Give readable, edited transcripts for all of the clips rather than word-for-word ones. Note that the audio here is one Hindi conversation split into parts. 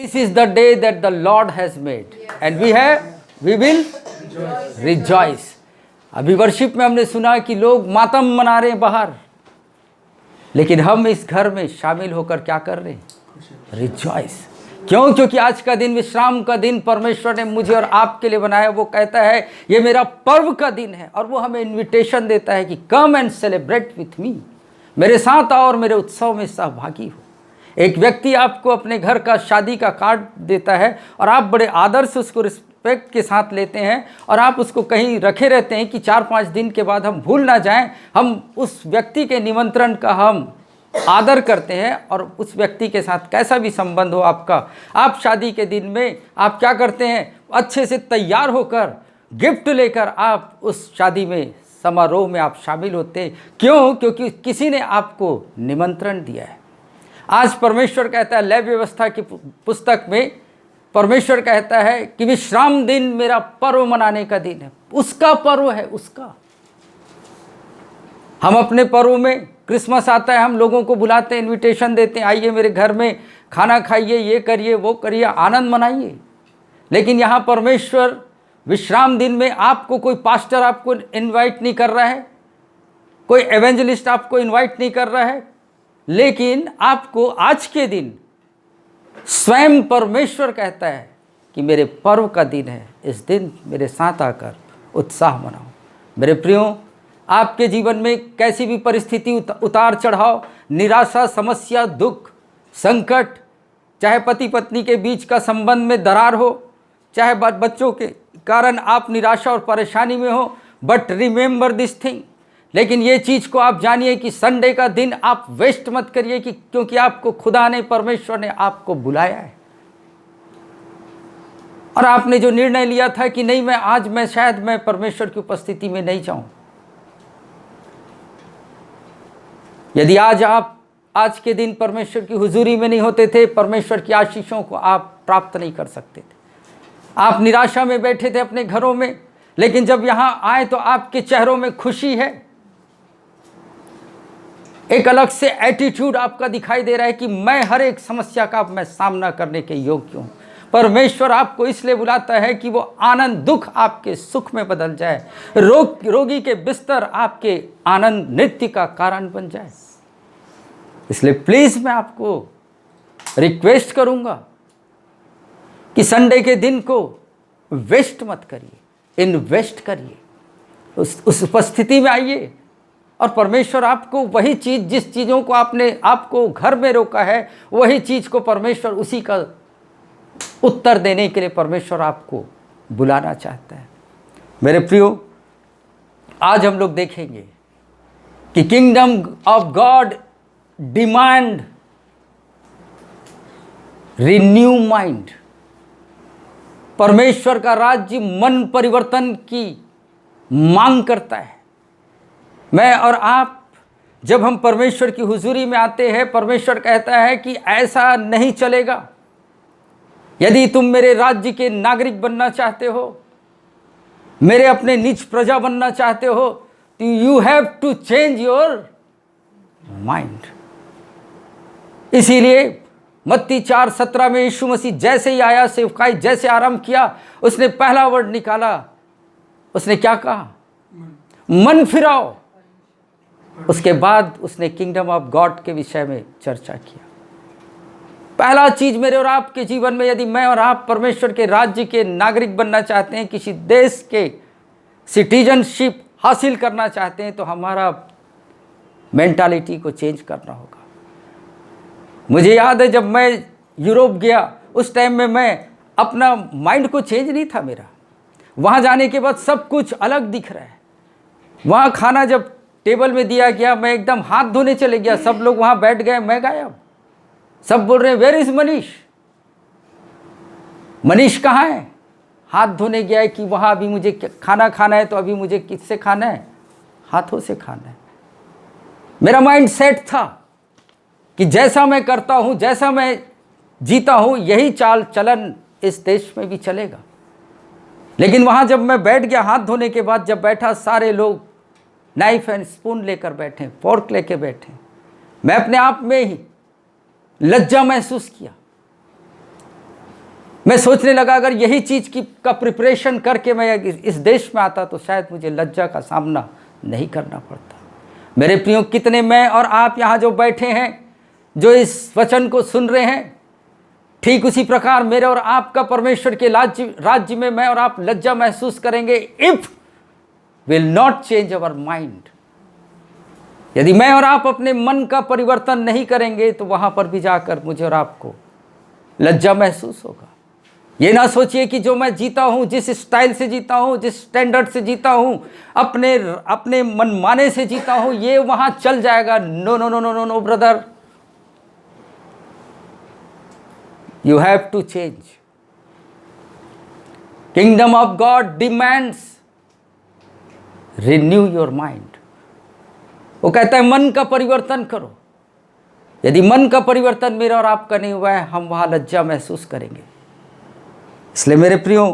This is the day that the Lord has made and we will rejoice. अभी वर्शिप में हमने सुना कि लोग मातम मना रहे हैं बाहर, लेकिन हम इस घर में शामिल होकर क्या कर रहे हैं? रिजॉइस। क्यों? क्योंकि आज का दिन विश्राम का दिन परमेश्वर ने मुझे और आपके लिए बनाया। वो कहता है ये मेरा पर्व का दिन है और वो हमें इनविटेशन देता है कि come and celebrate with me, मेरे साथ आओ और मेरे उत्सव में सहभागी हो। एक व्यक्ति आपको अपने घर का शादी का कार्ड देता है और आप बड़े आदर से उसको रिस्पेक्ट के साथ लेते हैं और आप उसको कहीं रखे रहते हैं कि 4-5 दिन के बाद हम भूल ना जाएं। हम उस व्यक्ति के निमंत्रण का हम आदर करते हैं और उस व्यक्ति के साथ कैसा भी संबंध हो आपका, आप शादी के दिन में आप क्या करते हैं? अच्छे से तैयार होकर गिफ्ट लेकर आप उस शादी में समारोह में आप शामिल होते हैं। क्यों? क्योंकि किसी ने आपको निमंत्रण दिया है। आज परमेश्वर कहता है, लेवी व्यवस्था की पुस्तक में परमेश्वर कहता है कि विश्राम दिन मेरा पर्व मनाने का दिन है। उसका पर्व है, उसका। हम अपने पर्व में, क्रिसमस आता है, हम लोगों को बुलाते हैं, इनविटेशन देते हैं, आइए मेरे घर में खाना खाइए, ये करिए, वो करिए, आनंद मनाइए। लेकिन यहाँ परमेश्वर विश्राम दिन में आपको, कोई पास्टर आपको इनवाइट नहीं कर रहा है, कोई एवेंजलिस्ट आपको इनवाइट नहीं कर रहा है, लेकिन आपको आज के दिन स्वयं परमेश्वर कहता है कि मेरे पर्व का दिन है, इस दिन मेरे साथ आकर उत्साह मनाओ। मेरे प्रियो, आपके जीवन में कैसी भी परिस्थिति, उतार चढ़ाव, निराशा, समस्या, दुख, संकट, चाहे पति पत्नी के बीच का संबंध में दरार हो, चाहे बच्चों के कारण आप निराशा और परेशानी में हो, बट रिमेंबर दिस थिंग, लेकिन ये चीज़ को आप जानिए कि संडे का दिन आप वेस्ट मत करिए, कि क्योंकि आपको खुदा ने, परमेश्वर ने आपको बुलाया है और आपने जो निर्णय लिया था कि नहीं, मैं शायद मैं परमेश्वर की उपस्थिति में नहीं जाऊं। यदि आप आज के दिन परमेश्वर की हुजूरी में नहीं होते थे, परमेश्वर की आशीषों को आप प्राप्त नहीं कर सकते थे। आप निराशा में बैठे थे अपने घरों में, लेकिन जब यहाँ आए तो आपके चेहरों में खुशी है। एक अलग से एटीट्यूड आपका दिखाई दे रहा है कि मैं हर एक समस्या का मैं सामना करने के योग्य हूँ। परमेश्वर आपको इसलिए बुलाता है कि वो आनंद, दुख आपके सुख में बदल जाए, रोगी के बिस्तर आपके आनंद नृत्य का कारण बन जाए। इसलिए प्लीज मैं आपको रिक्वेस्ट करूंगा कि संडे के दिन को वेस्ट मत करिए, इन्वेस्ट करिए, उस उपस्थिति में आइए और परमेश्वर आपको वही चीज़, जिस चीज़ों को आपको घर में रोका है, वही चीज़ को परमेश्वर उसी का उत्तर देने के लिए परमेश्वर आपको बुलाना चाहता है। मेरे प्रियो, आज हम लोग देखेंगे कि kingdom of God demand renew mind. परमेश्वर का राज्य मन परिवर्तन की मांग करता है। मैं और आप जब हम परमेश्वर की हुजूरी में आते हैं, परमेश्वर कहता है कि ऐसा नहीं चलेगा। यदि तुम मेरे राज्य के नागरिक बनना चाहते हो, मेरे अपने निज प्रजा बनना चाहते हो, तो you have to change your mind. इसीलिए मत्ती 4:17 में यीशु मसीह जैसे ही आया, सेवकाई जैसे आरंभ किया, उसने पहला वर्ड निकाला, उसने क्या कहा? मन फिराओ। उसके बाद उसने किंगडम ऑफ गॉड के विषय में चर्चा किया। पहला चीज मेरे और आपके जीवन में, यदि मैं और आप परमेश्वर के राज्य के नागरिक बनना चाहते हैं, किसी देश के सिटीजनशिप हासिल करना चाहते हैं, तो हमारा मेंटालिटी को चेंज करना होगा। मुझे याद है जब मैं यूरोप गया, उस टाइम में मैं अपना माइंड को चेंज नहीं था मेरा। वहाँ जाने के बाद सब कुछ अलग दिख रहा है। वहाँ खाना जब टेबल में दिया गया, मैं एकदम हाथ धोने चले गया, सब लोग वहाँ बैठ गए, मैं गायब। सब बोल रहे हैं वेयर इज मनीष, मनीष कहाँ है? हाथ धोने गया है कि वहाँ अभी मुझे खाना खाना है, तो अभी मुझे किससे खाना है? हाथों से खाना है। मेरा माइंड सेट था कि जैसा मैं करता हूँ, जैसा मैं जीता हूँ, यही चाल चलन इस देश में भी चलेगा। लेकिन वहाँ जब मैं बैठ गया, हाथ धोने के बाद जब बैठा, सारे लोग नाइफ एंड स्पून लेकर बैठे, फोर्क लेकर बैठे। मैं अपने आप में ही लज्जा महसूस किया। मैं सोचने लगा अगर यही चीज़ का प्रिपरेशन करके मैं इस देश में आता तो शायद मुझे लज्जा का सामना नहीं करना पड़ता। मेरे प्रियो, कितने मैं और आप यहाँ जो बैठे हैं, जो इस वचन को सुन रहे हैं, ठीक उसी प्रकार मेरे और आपका परमेश्वर के राज्य में मैं और आप लज्जा महसूस करेंगे if will not change our mind. यदि मैं और आप अपने मन का परिवर्तन नहीं करेंगे तो वहां पर भी जाकर मुझे और आपको लज्जा महसूस होगा। ये ना सोचिए कि जो मैं जीता हूं, जिस स्टाइल से जीता हूं, जिस स्टैंडर्ड से जीता हूं, अपने मनमाने से जीता हूं, ये वहां चल जाएगा। No no no no no no brother, you have to change. Kingdom of God demands renew your mind. वो कहता है मन का परिवर्तन करो। यदि मन का परिवर्तन मेरा और आपका नहीं हुआ है, हम वहां लज्जा महसूस करेंगे। इसलिए मेरे प्रियो,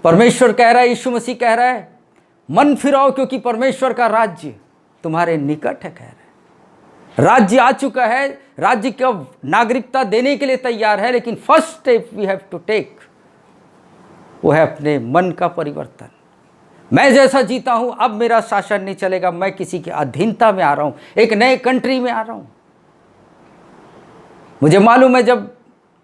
परमेश्वर कह रहा है, यीशु मसीह कह रहा है, मन फिराओ क्योंकि परमेश्वर का राज्य तुम्हारे निकट है। कह रहा है राज्य आ चुका है, राज्य का नागरिकता देने के लिए तैयार है, लेकिन first step we have to take, वो है अपने मन का परिवर्तन। मैं जैसा जीता हूं अब मेरा शासन नहीं चलेगा, मैं किसी की अधीनता में आ रहा हूं, एक नए कंट्री में आ रहा हूं। मुझे मालूम है जब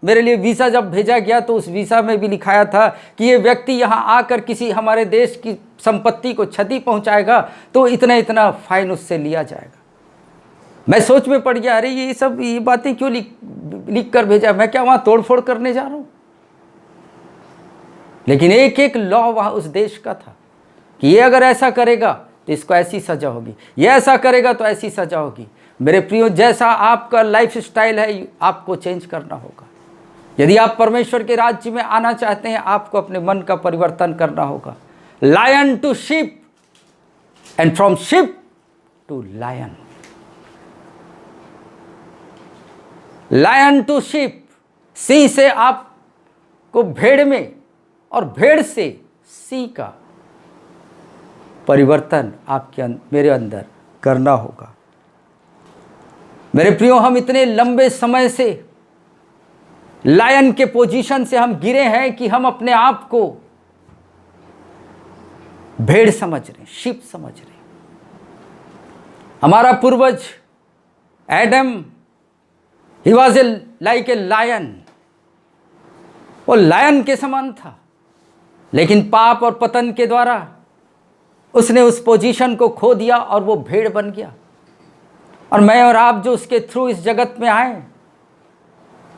मेरे लिए वीज़ा जब भेजा गया तो उस वीज़ा में भी लिखाया था कि ये व्यक्ति यहाँ आकर किसी हमारे देश की संपत्ति को क्षति पहुँचाएगा तो इतना इतना फाइन उससे लिया जाएगा। मैं सोच में पड़ गया, अरे ये बातें क्यों लिख कर भेजा, मैं क्या वहाँ तोड़फोड़ करने जा रहा हूँ। लेकिन एक एक लॉ वहाँ उस देश का था कि ये अगर ऐसा करेगा तो इसको ऐसी सज़ा होगी, ये ऐसा करेगा तो ऐसी सज़ा होगी। मेरे प्रियो, जैसा आपका लाइफ स्टाइल है आपको चेंज करना होगा। यदि आप परमेश्वर के राज्य में आना चाहते हैं, आपको अपने मन का परिवर्तन करना होगा। Lion to ship and from ship to lion, lion to ship, सिंह से आपको भेड़ में और भेड़ से सिंह का परिवर्तन आपके मेरे अंदर करना होगा। मेरे प्रियो, हम इतने लंबे समय से लायन के पोजीशन से हम गिरे हैं कि हम अपने आप को भेड़ समझ रहे, शिप समझ रहे। हमारा पूर्वज Adam, he was like a lion, वो लायन के समान था, लेकिन पाप और पतन के द्वारा उसने उस पोजीशन को खो दिया और वो भेड़ बन गया। और मैं और आप जो उसके थ्रू इस जगत में आए,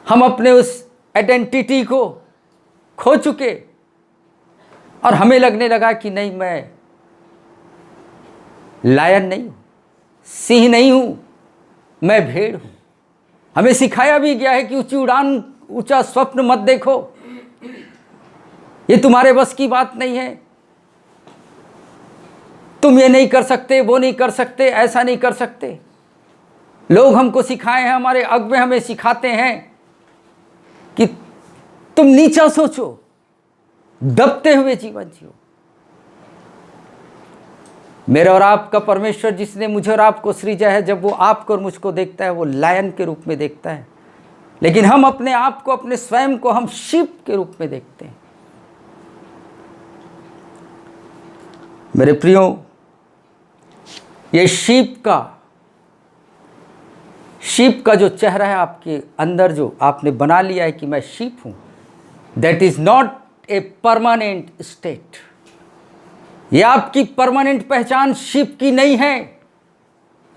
हम अपने उस आइडेंटिटी को खो चुके और हमें लगने लगा कि नहीं, मैं लायन नहीं हूं, सिंह नहीं हूं, मैं भेड़ हूं। हमें सिखाया भी गया है कि ऊंची उड़ान, ऊंचा स्वप्न मत देखो, ये तुम्हारे बस की बात नहीं है, तुम ये नहीं कर सकते, वो नहीं कर सकते, ऐसा नहीं कर सकते। लोग हमको सिखाए हैं, हमारे अगुवे हमें सिखाते हैं कि तुम नीचा सोचो, दबते हुए जीवन जियो। मेरा और आपका परमेश्वर जिसने मुझे और आपको सृजा है, जब वो आपको और मुझको देखता है वो लायन के रूप में देखता है, लेकिन हम अपने आप को, अपने स्वयं को हम शीप के रूप में देखते हैं। मेरे प्रियो, ये शीप का जो चेहरा है आपके अंदर, जो आपने बना लिया है कि मैं शीप हूं, that is not a permanent state. ये आपकी परमानेंट पहचान शीप की नहीं है।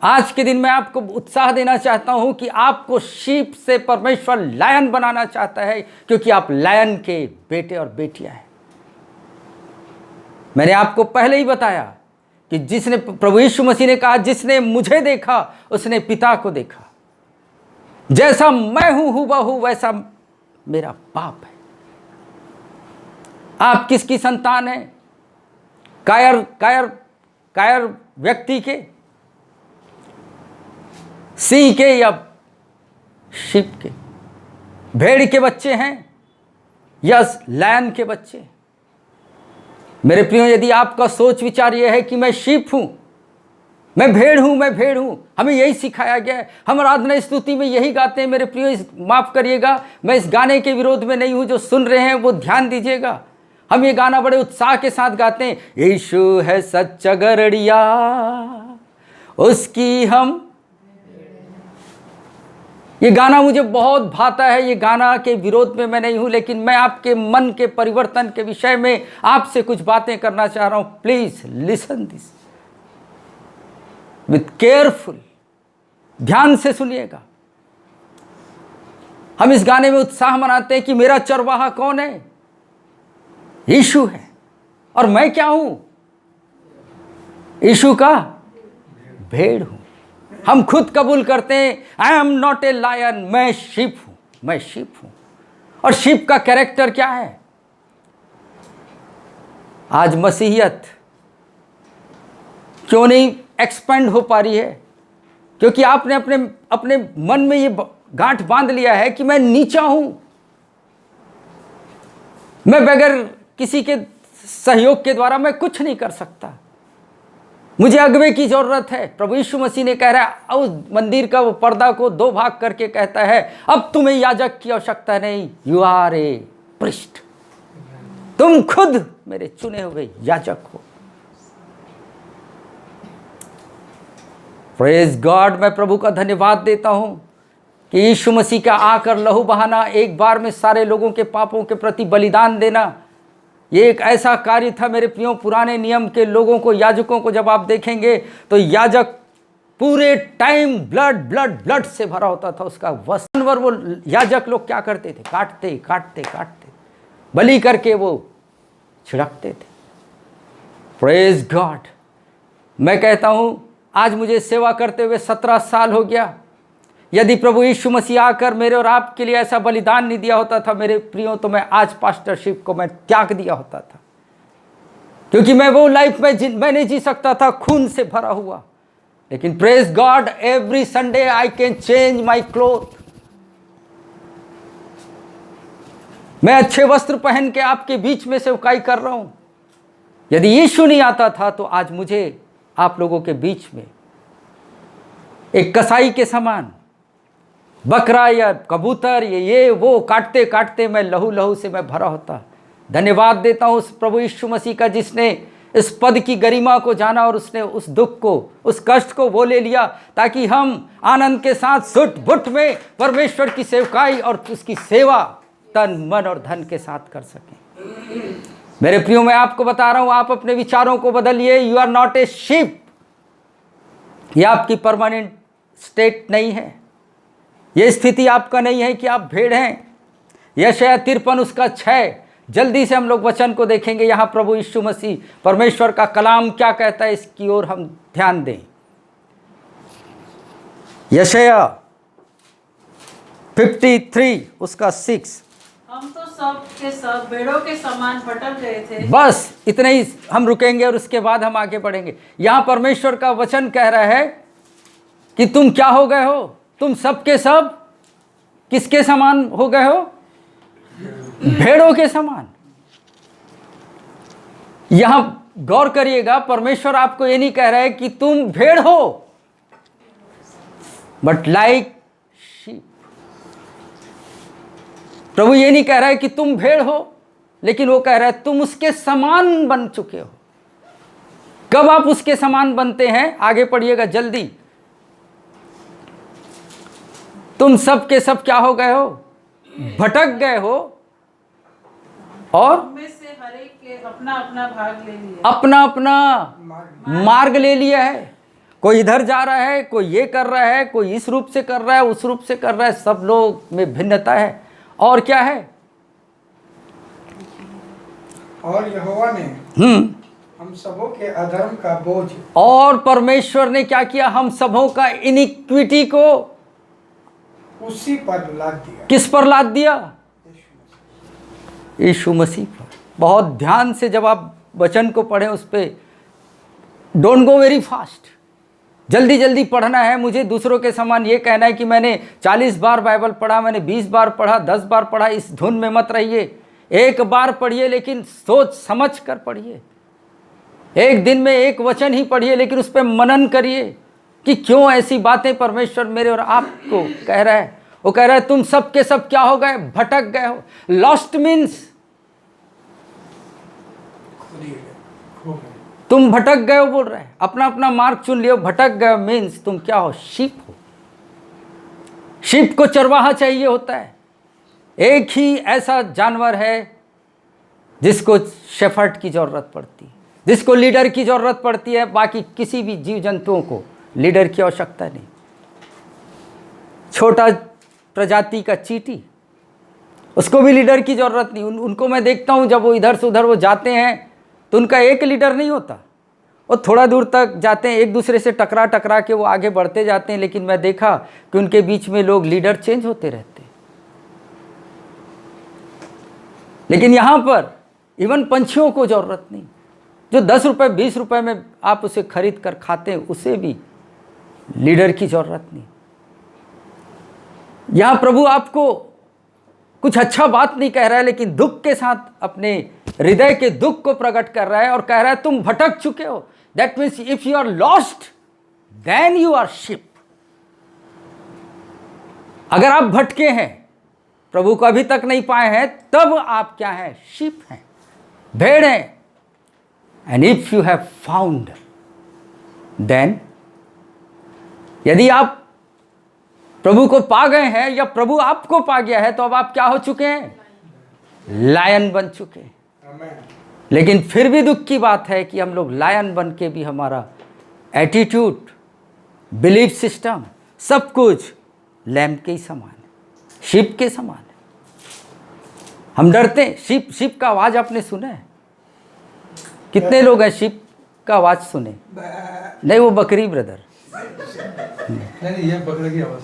आज के दिन मैं आपको उत्साह देना चाहता हूं कि आपको शीप से परमेश्वर लायन बनाना चाहता है, क्योंकि आप लायन के बेटे और बेटियां हैं। मैंने आपको पहले ही बताया कि जिसने, प्रभु यीशु मसीह ने कहा, जिसने मुझे देखा उसने पिता को देखा। जैसा मैं हूं हुबहू वैसा मेरा बाप है। आप किसकी संतान हैं? कायर व्यक्ति के, सिंह के या शीप के? भेड़ के बच्चे हैं या लायन के बच्चे? मेरे प्रियो, यदि आपका सोच विचार यह है कि मैं शीप हूं, मैं भेड़ हूँ, मैं भेड़ हूँ। हमें यही सिखाया गया है। हम आराधना स्तुति में यही गाते हैं। मेरे प्रियो, माफ़ करिएगा, मैं इस गाने के विरोध में नहीं हूँ। जो सुन रहे हैं वो ध्यान दीजिएगा। हम ये गाना बड़े उत्साह के साथ गाते हैं, यीशु है सच्चा गड़रिया, उसकी हम। ये गाना मुझे बहुत भाता है। ये गाना के विरोध में मैं नहीं हूं, लेकिन मैं आपके मन के परिवर्तन के विषय में आपसे कुछ बातें करना चाह रहा हूं। Please listen this with careful, ध्यान से सुनिएगा। हम इस गाने में उत्साह मनाते हैं कि मेरा चरवाहा कौन है? यीशु है। और मैं क्या हूं? यीशु का भेड़ हूं। हम खुद कबूल करते हैं, I am not a lion, मैं शीप हूं, मैं शीप हूं। और शीप का कैरेक्टर क्या है? आज मसीहियत क्यों नहीं एक्सपेंड हो पा रही है? क्योंकि आपने अपने अपने मन में ये गांठ बांध लिया है कि मैं नीचा हूं, मैं बगैर किसी के सहयोग के द्वारा मैं कुछ नहीं कर सकता, मुझे अगवे की जरूरत है। प्रभु यीशु मसीह ने कह रहा है, उस मंदिर का वो पर्दा को 2 भाग करके कहता है, अब तुम्हें याजक की आवश्यकता नहीं, यू आर ए प्रीस्ट, तुम खुद मेरे चुने हुए याजक हो। Praise God. मैं प्रभु का धन्यवाद देता हूं कि यीशु मसीह का आकर लहू बहाना, एक बार में सारे लोगों के पापों के प्रति बलिदान देना, ये एक ऐसा कार्य था मेरे प्रियो। पुराने नियम के लोगों को, याजकों को जब आप देखेंगे तो याजक पूरे टाइम ब्लड से भरा होता था उसका वस्त्र। वो याजक लोग क्या करते थे? काटते काटते काटते बलि करके वो छिड़कते थे। Praise God. मैं कहता हूं, आज मुझे सेवा करते हुए 17 साल हो गया। यदि प्रभु यीशु मसीह आकर मेरे और आपके लिए ऐसा बलिदान नहीं दिया होता था मेरे प्रियो, तो मैं आज पास्टरशिप को मैं त्याग दिया होता था। क्योंकि मैं वो लाइफ में मैं नहीं जी सकता था खून से भरा हुआ। लेकिन praise God, every Sunday I can change my cloth. मैं अच्छे वस्त्र पहन के आपके बीच में सेवकाई कर रहा हूं। यदि यीशु नहीं आता था तो आज मुझे आप लोगों के बीच में एक कसाई के समान बकरा या कबूतर ये वो काटते काटते मैं लहू से मैं भरा होता। धन्यवाद देता हूँ उस प्रभु यीशु मसीह का, जिसने इस पद की गरिमा को जाना और उसने उस दुख को, उस कष्ट को वो ले लिया, ताकि हम आनंद के साथ सुट बुट में परमेश्वर की सेवकाई और उसकी सेवा तन मन और धन के साथ कर सकें। मेरे प्रियो, मैं आपको बता रहा हूँ, आप अपने विचारों को बदलिए। You are not a ship. यह आपकी परमानेंट स्टेट नहीं है। यह स्थिति आपका नहीं है कि आप भेड़ हैं। यशायाह 53 उसका 6। जल्दी से हम लोग वचन को देखेंगे। यहाँ प्रभु यीशु मसीह परमेश्वर का कलाम क्या कहता है, इसकी ओर हम ध्यान दें। यशायाह 53 उसका 6। हम तो सब के सब भेड़ों के समान भटक गए थे। बस इतने ही हम रुकेंगे और उसके बाद हम आगे बढ़ेंगे। यहाँ परमेश्वर का वचन कह रहा है कि तुम क्या हो गए हो? तुम सब के सब किसके समान हो गए हो? भेड़ों के समान। यहां गौर करिएगा, परमेश्वर आपको ये नहीं कह रहा है कि तुम भेड़ हो, बट लाइक शीप। प्रभु ये नहीं कह रहा है कि तुम भेड़ हो, लेकिन वो कह रहा है तुम उसके समान बन चुके हो। कब आप उसके समान बनते हैं? आगे पढ़िएगा जल्दी। तुम सब के सब क्या हो गए हो? भटक गए हो और में से हर एक के अपना अपना भाग ले लिया, अपना अपना मार्ग ले लिया है। कोई इधर जा रहा है, कोई ये कर रहा है, कोई इस रूप से कर रहा है, उस रूप से कर रहा है। सब लोग में भिन्नता है। और क्या है? और यहोवा ने हम सबों के अधर्म का बोझ, और परमेश्वर ने क्या किया? हम सबों का इनिक्विटी को उसी पर लाद दिया। किस पर लाद दिया? यीशु मसीह पर। बहुत ध्यान से जब आप वचन को पढ़ें, उस पर डोंट गो वेरी फास्ट, जल्दी जल्दी पढ़ना है। मुझे दूसरों के समान ये कहना है कि मैंने 40 बार बाइबल पढ़ा, मैंने 20 बार पढ़ा, 10 बार पढ़ा। इस धुन में मत रहिए। एक बार पढ़िए, लेकिन सोच समझ कर पढ़िए। एक दिन में एक वचन ही पढ़िए, लेकिन उस पर मनन करिए कि क्यों ऐसी बातें परमेश्वर मेरे और आपको कह रहा है। वो कह रहा है तुम सब के सब क्या हो गए, भटक गए हो। लॉस्ट मीन्स तुम भटक गए हो बोल रहे हैं, अपना अपना मार्ग चुन लियो। भटक गए मीन्स तुम क्या हो, शीप हो। शीप को चरवाहा चाहिए होता है। एक ही ऐसा जानवर है जिसको शेफर्ड की जरूरत पड़ती है, जिसको लीडर की जरूरत पड़ती है। बाकी किसी भी जीव जंतुओं को लीडर की आवश्यकता नहीं। छोटा प्रजाति का चींटी, उसको भी लीडर की जरूरत नहीं। उनको मैं देखता हूँ जब वो इधर से उधर वो जाते हैं तो उनका एक लीडर नहीं होता। वो थोड़ा दूर तक जाते हैं, एक दूसरे से टकरा टकरा के वो आगे बढ़ते जाते हैं, लेकिन मैं देखा कि उनके बीच में लोग लीडर चेंज होते रहते हैं। लेकिन यहाँ पर इवन पंछियों को जरूरत नहीं। जो 10 रुपये 20 रुपये में आप उसे खरीद कर खाते हैं, उसे भी लीडर की जरूरत नहीं। यहाँ प्रभु आपको कुछ अच्छा बात नहीं कह रहा है, लेकिन दुख के साथ अपने हृदय के दुख को प्रकट कर रहा है और कह रहा है तुम भटक चुके हो। That means if you are lost then you are ship. अगर आप भटके हैं, प्रभु को अभी तक नहीं पाए हैं, तब आप क्या हैं, शिप हैं, भेड़ हैं। And if you have found then, यदि आप प्रभु को पा गए हैं या प्रभु आपको पा गया है, तो अब आप क्या हो चुके हैं, लायन बन चुके हैं। लेकिन फिर भी दुख की बात है कि हम लोग लायन बन के भी हमारा एटीट्यूड, बिलीफ सिस्टम, सब कुछ लैम्प के ही समान है, शीप के समान है। हम डरते हैं। शीप का आवाज आपने सुना है? कितने लोग हैं शीप का आवाज सुने? नहीं, वो बकरी ब्रदर। नहीं, ये बकरे की आवाज।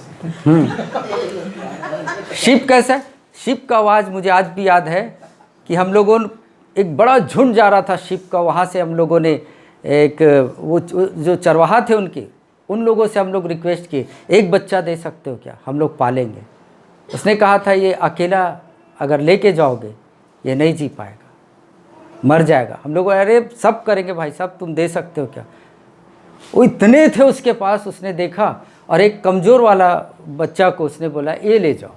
शीप कैसा है? शीप का आवाज़ मुझे आज भी याद है कि हम लोगों, एक बड़ा झुंड जा रहा था शीप का। वहाँ से हम लोगों ने एक, वो जो चरवाहा थे उन लोगों से हम लोग रिक्वेस्ट किए, एक बच्चा दे सकते हो क्या, हम लोग पालेंगे। उसने कहा था ये अकेला अगर लेके जाओगे ये नहीं जी पाएगा, मर जाएगा। हम लोग अरे सब करेंगे भाई साहब, तुम दे सकते हो क्या। वो इतने थे उसके पास, उसने देखा और एक कमज़ोर वाला बच्चा को उसने बोला ये ले जाओ,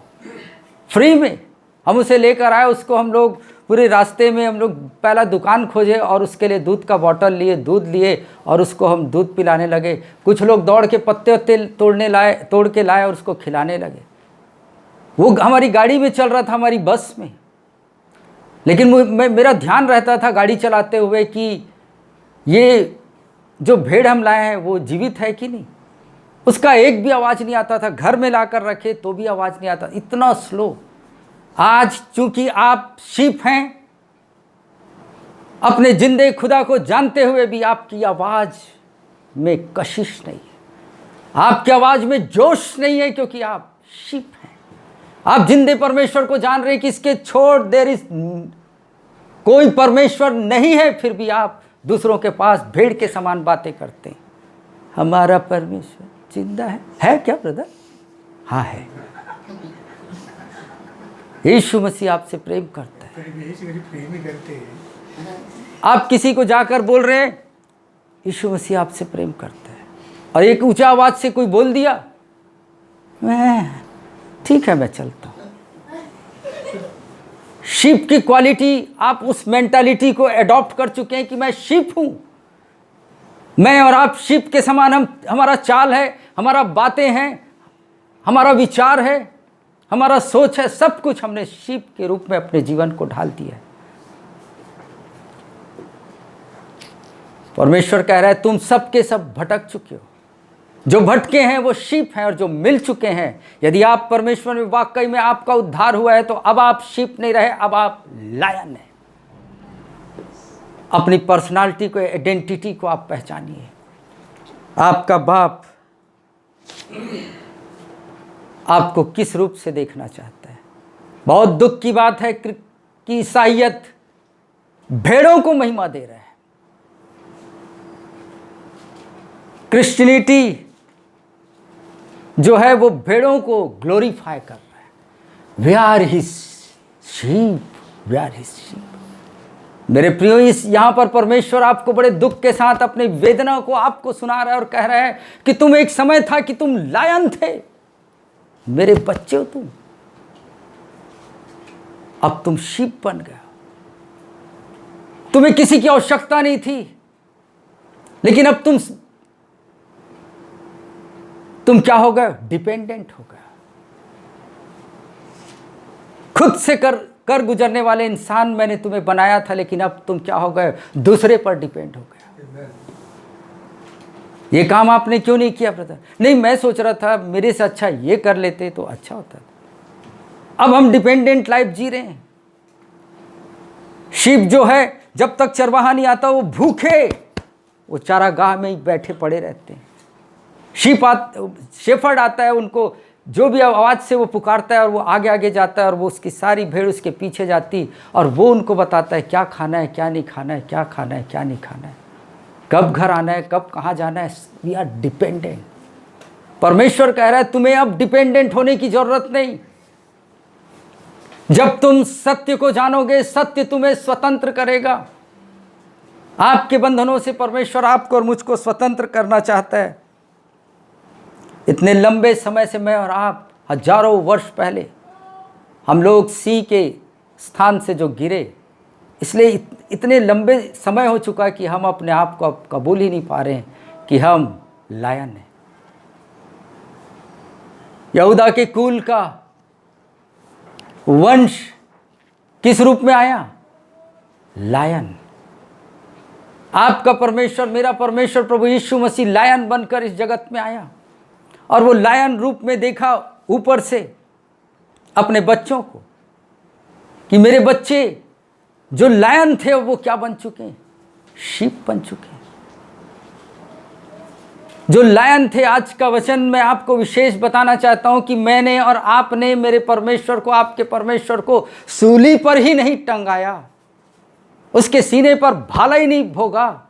फ्री में। हम उसे लेकर आए, उसको हम लोग पूरे रास्ते में हम लोग पहला दुकान खोजे और उसके लिए दूध का बॉटल लिए, दूध लिए और उसको हम दूध पिलाने लगे। कुछ लोग दौड़ के पत्ते वत्ते तोड़ के लाए और उसको खिलाने लगे। वो हमारी गाड़ी में चल रहा था, हमारी बस में। लेकिन मेरा ध्यान रहता था गाड़ी चलाते हुए कि ये जो भेड़ हम लाए हैं वो जीवित है कि नहीं। उसका एक भी आवाज़ नहीं आता था, घर में लाकर रखे तो भी आवाज़ नहीं आता, इतना स्लो। आज चूंकि आप शीप हैं, अपने जिंदे खुदा को जानते हुए भी आपकी आवाज़ में कशिश नहीं है, आपकी आवाज़ में जोश नहीं है, क्योंकि आप शीप हैं। आप जिंदे परमेश्वर को जान रहे हैं कि इसके छोड़ देर इज कोई परमेश्वर नहीं है, फिर भी आप दूसरों के पास भेड़ के समान बातें करते हैं। हमारा परमेश्वर जिंदा है क्या ब्रदर? हाँ है। यीशु मसीह आपसे प्रेम करता है। प्रेम ही करते हैं। आप किसी को जाकर बोल रहे हैं यीशु मसीह आपसे प्रेम करता है, और एक ऊंचा आवाज से कोई बोल दिया मैं ठीक है मैं चलता हूं। शीप की क्वालिटी, आप उस मेंटालिटी को एडॉप्ट कर चुके हैं कि मैं शीप हूं, मैं और आप शीप के समान। हमारा चाल है, हमारा बातें हैं, हमारा विचार है, हमारा सोच है, सब कुछ हमने शीप के रूप में अपने जीवन को ढाल दिया है। परमेश्वर कह रहा है तुम सब के सब भटक चुके हो। जो भटके हैं वो शीप हैं, और जो मिल चुके हैं, यदि आप परमेश्वर में वाकई में आपका उद्धार हुआ है, तो अब आप शीप नहीं रहे, अब आप लायन हैं। अपनी पर्सनालिटी को, आइडेंटिटी को आप पहचानिए। आपका बाप आपको किस रूप से देखना चाहता है। बहुत दुख की बात है कि ईसाइयत भेड़ों को महिमा दे रहा है, क्रिश्चियनिटी जो है वो भेड़ों को ग्लोरीफाई कर रहा है। We are his sheep, we are his sheep. मेरे प्रियो, इस यहाँ पर परमेश्वर आपको बड़े दुख के साथ अपनी वेदना को आपको सुना रहा है और कह रहा है कि तुम एक समय था कि तुम लायन थे, मेरे बच्चे हो तुम, अब तुम शीप बन गए। तुम्हें किसी की आवश्यकता नहीं थी, लेकिन अब तुम क्या हो गए? डिपेंडेंट हो गए। खुद से कर गुजरने वाले इंसान मैंने तुम्हें बनाया था, लेकिन अब तुम क्या हो गए? दूसरे पर डिपेंड हो गए। ये काम आपने क्यों नहीं किया ब्रदर? नहीं, मैं सोच रहा था मेरे से अच्छा ये कर लेते तो अच्छा होता था। अब हम डिपेंडेंट लाइफ जी रहे हैं। शीप जो है, जब तक चरवाहा नहीं आता वो भूखे वो चारागाह में ही बैठे पड़े रहते हैं। शेफर्ड आता है, उनको जो भी आवाज़ से वो पुकारता है और वो आगे आगे जाता है और वो उसकी सारी भेड़ उसके पीछे जाती और वो उनको बताता है क्या खाना है, क्या नहीं खाना है, क्या खाना है, क्या नहीं खाना है, कब घर आना है, कब कहाँ जाना है। We are dependent. परमेश्वर कह रहा है तुम्हें अब डिपेंडेंट होने की जरूरत नहीं। जब तुम सत्य को जानोगे, सत्य तुम्हें स्वतंत्र करेगा। आपके बंधनों से परमेश्वर आपको और मुझको स्वतंत्र करना चाहता है। इतने लंबे समय से मैं और आप, हजारों वर्ष पहले हम लोग सी के स्थान से जो गिरे, इसलिए इतने लंबे समय हो चुका है कि हम अपने आप को अब कबूल ही नहीं पा रहे हैं कि हम लायन हैं। यहूदा के कुल का वंश किस रूप में आया? लायन। आपका परमेश्वर, मेरा परमेश्वर प्रभु यीशु मसीह लायन बनकर इस जगत में आया और वो लायन रूप में देखा ऊपर से अपने बच्चों को कि मेरे बच्चे जो लायन थे वो क्या बन चुके हैं? शीप बन चुके हैं। जो लायन थे, आज का वचन मैं आपको विशेष बताना चाहता हूं कि मैंने और आपने मेरे परमेश्वर को, आपके परमेश्वर को सूली पर ही नहीं टंगाया, उसके सीने पर भाला ही नहीं भोगा,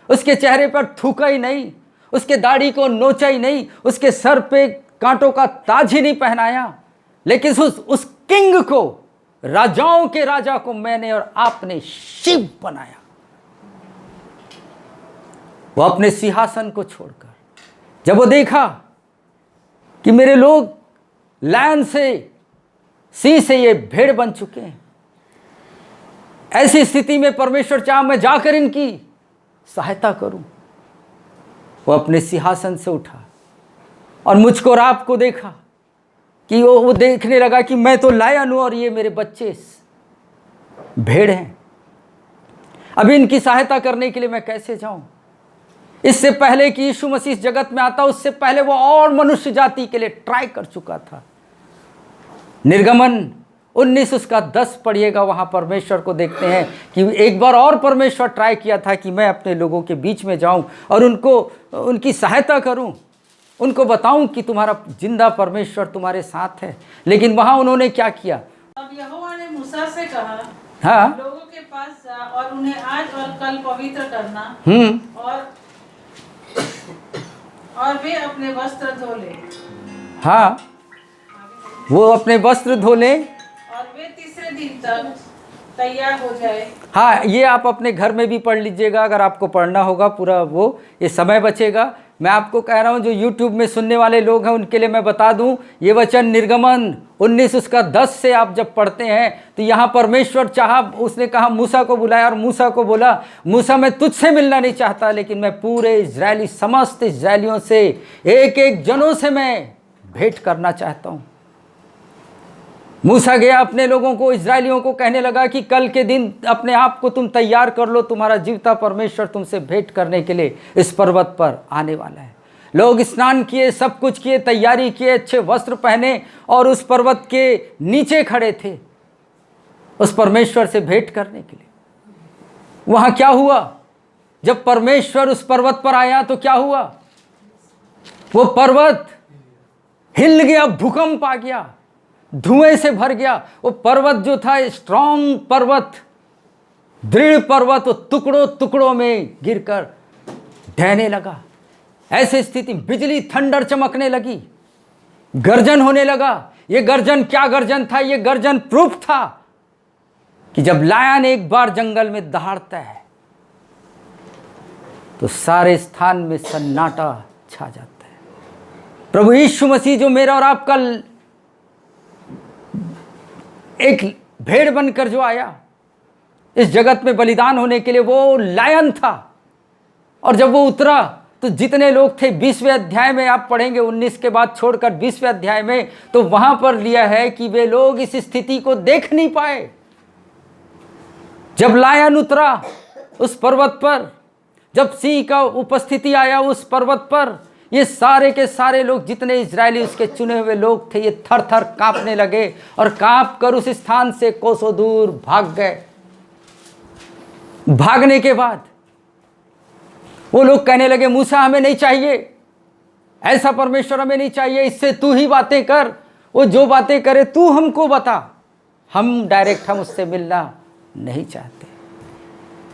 उसके चेहरे पर थूका ही नहीं, उसके दाढ़ी को नोचा ही नहीं, उसके सर पे कांटों का ताज ही नहीं पहनाया, लेकिन उस किंग को, राजाओं के राजा को मैंने और आपने शीप बनाया। वो अपने सिंहासन को छोड़कर जब वो देखा कि मेरे लोग लायन से, सिंह से ये भेड़ बन चुके हैं, ऐसी स्थिति में परमेश्वर चाहा मैं जाकर इनकी सहायता करूं। वो अपने सिंहासन से उठा और मुझको और आपको देखा कि वो देखने लगा कि मैं तो लायन हूं और ये मेरे बच्चे भेड़ हैं। अभी इनकी सहायता करने के लिए मैं कैसे जाऊं? इससे पहले कि यीशु मसीह इस जगत में आता, उससे पहले वो और मनुष्य जाति के लिए ट्राई कर चुका था। निर्गमन 19 उसका 10 पढ़िएगा, वहां परमेश्वर को देखते हैं कि एक बार और परमेश्वर ट्राई किया था कि मैं अपने लोगों के बीच में जाऊं और उनकी सहायता करूं, उनको बताऊं कि तुम्हारा जिंदा परमेश्वर तुम्हारे साथ है। लेकिन वहां उन्होंने क्या किया? अब यहोवा ने मूसा से कहा, हाँ, लोगों के पास जा और उन्हें आज और कल पवित्र करना, और वे अपने वस्त्र धो ले। हाँ, वो अपने वस्त्र धो ले और वे तीसरे दिन तक तैयार हो जाए। हाँ, ये आप अपने घर में भी पढ़ लीजिएगा, अगर आपको पढ़ना होगा पूरा, वो ये समय बचेगा। मैं आपको कह रहा हूँ जो YouTube में सुनने वाले लोग हैं उनके लिए मैं बता दूँ, ये वचन निर्गमन 19 उसका 10 से आप जब पढ़ते हैं तो यहाँ परमेश्वर चाहा, उसने कहा मूसा को बुलाया और मूसा को बोला, मूसा मैं तुझसे मिलना नहीं चाहता, लेकिन मैं पूरे इजरायली, समस्त इजरायलियों से, एक एक जनों से मैं भेंट करना चाहता हूँ। मूसा गया अपने लोगों को, इजरायलियों को कहने लगा कि कल के दिन अपने आप को तुम तैयार कर लो, तुम्हारा जीवता परमेश्वर तुमसे भेंट करने के लिए इस पर्वत पर आने वाला है। लोग स्नान किए, सब कुछ किए, तैयारी किए, अच्छे वस्त्र पहने और उस पर्वत के नीचे खड़े थे उस परमेश्वर से भेंट करने के लिए। वहां क्या हुआ? जब परमेश्वर उस पर्वत पर आया तो क्या हुआ? वो पर्वत हिल गया, भूकंप आ गया, धुएं से भर गया। वो पर्वत जो था, स्ट्रांग पर्वत, दृढ़ पर्वत, वो टुकड़ों टुकड़ों में गिरकर ढहने लगा। ऐसी स्थिति, बिजली, थंडर चमकने लगी, गर्जन होने लगा। ये गर्जन क्या गर्जन था? ये गर्जन प्रूफ था कि जब लायन एक बार जंगल में दहाड़ता है तो सारे स्थान में सन्नाटा छा जाता है। प्रभु यीशु मसीह जो मेरा और आपका एक भेड़ बनकर जो आया इस जगत में बलिदान होने के लिए, वो लायन था। और जब वो उतरा तो जितने लोग थे, 20वें अध्याय में आप पढ़ेंगे, 19 के बाद छोड़कर 20वें अध्याय में, तो वहां पर लिया है कि वे लोग इस स्थिति को देख नहीं पाए। जब लायन उतरा उस पर्वत पर, जब सिंह का उपस्थिति आया उस पर्वत पर, ये सारे के सारे लोग, जितने इजरायली उसके चुने हुए लोग थे, ये थर थर कांपने लगे और कांप कर उस स्थान से कोसों दूर भाग गए। भागने के बाद वो लोग कहने लगे, मूसा हमें नहीं चाहिए, ऐसा परमेश्वर हमें नहीं चाहिए, इससे तू ही बातें कर, वो जो बातें करे तू हमको बता, हम डायरेक्ट हम उससे मिलना नहीं चाहते।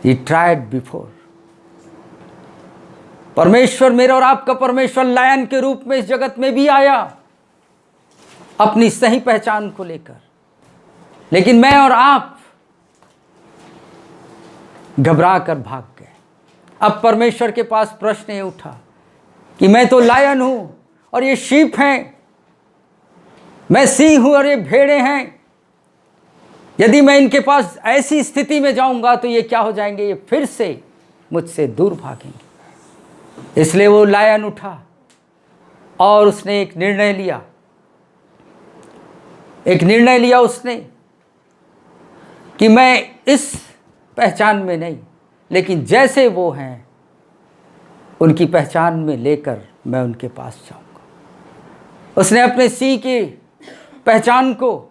He tried before. परमेश्वर, मेरा और आपका परमेश्वर लायन के रूप में इस जगत में भी आया अपनी सही पहचान को लेकर, लेकिन मैं और आप घबरा कर भाग गए। अब परमेश्वर के पास प्रश्न ये उठा कि मैं तो लायन हूं और ये शीप हैं, मैं सिंह हूं और ये भेड़ें हैं। यदि मैं इनके पास ऐसी स्थिति में जाऊंगा तो ये क्या हो जाएंगे, ये फिर से मुझसे दूर भागेंगे। इसलिए वो लायन उठा और उसने एक निर्णय लिया उसने कि मैं इस पहचान में नहीं, लेकिन जैसे वो हैं उनकी पहचान में लेकर मैं उनके पास जाऊंगा। उसने अपने सिंह की पहचान को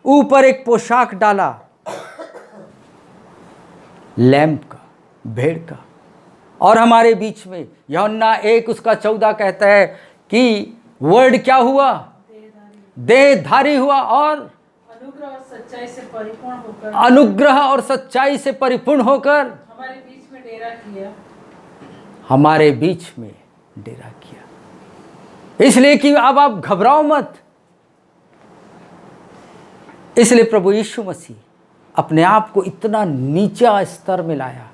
ऊपर एक पोशाक डाला, लैम्प का, भेड़ का। और हमारे बीच में यूहन्ना 1:14 कहता है कि वर्ड क्या हुआ, देहधारी हुआ और अनुग्रह और सच्चाई से परिपूर्ण होकर हमारे बीच में डेरा किया। इसलिए कि अब आप घबराओ मत। इसलिए प्रभु यीशु मसीह अपने आप को इतना नीचा स्तर में लाया।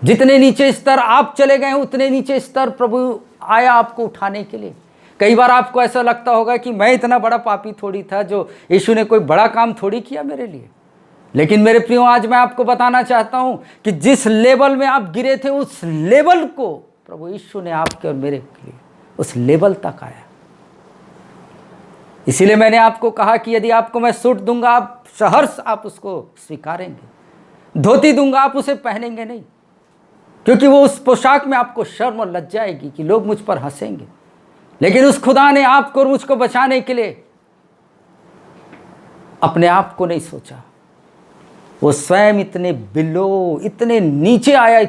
जितने नीचे स्तर आप चले गए उतने नीचे स्तर प्रभु आया आपको उठाने के लिए। कई बार आपको ऐसा लगता होगा कि मैं इतना बड़ा पापी थोड़ी था, जो यीशु ने कोई बड़ा काम थोड़ी किया मेरे लिए। लेकिन मेरे प्रियो, आज मैं आपको बताना चाहता हूं कि जिस लेवल में आप गिरे थे उस लेवल को प्रभु यीशु ने आपके और मेरे लिए उस लेवल तक आया। इसीलिए मैंने आपको कहा कि यदि आपको मैं सूट दूंगा, आप सहर्ष आप उसको स्वीकारेंगे। धोती दूंगा, आप उसे पहनेंगे नहीं, क्योंकि वो उस पोशाक में आपको शर्म और लज्जा आएगी कि लोग मुझ पर हंसेंगे। लेकिन उस खुदा ने आपको और मुझको बचाने के लिए अपने आप को नहीं सोचा। वो स्वयं इतने नीचे आया।